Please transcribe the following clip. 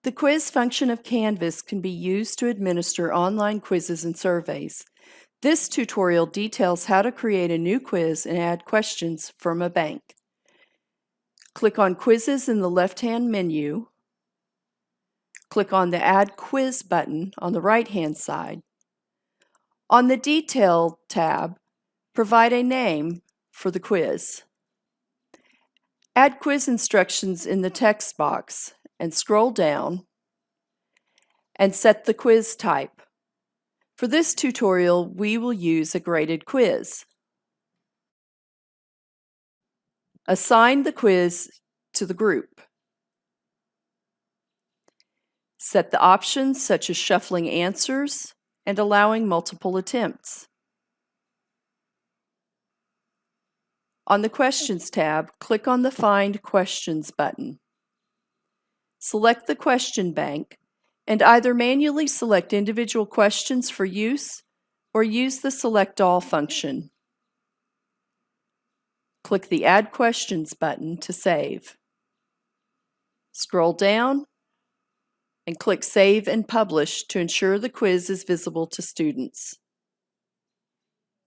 The quiz function of Canvas can be used to administer online quizzes and surveys. This tutorial details how to create a new quiz and add questions from a bank. Click on Quizzes in the left-hand menu. Click on the Add Quiz button on the right-hand side. On the Detail tab, provide a name for the quiz. Add quiz instructions in the text box and scroll down and set the quiz type. For this tutorial, we will use a graded quiz. Assign the quiz to the group. Set the options such as shuffling answers and allowing multiple attempts. On the Questions tab, click on the Find Questions button. Select the question bank and either manually select individual questions for use or use the Select All function. Click the Add Questions button to save. Scroll down and click Save and Publish to ensure the quiz is visible to students.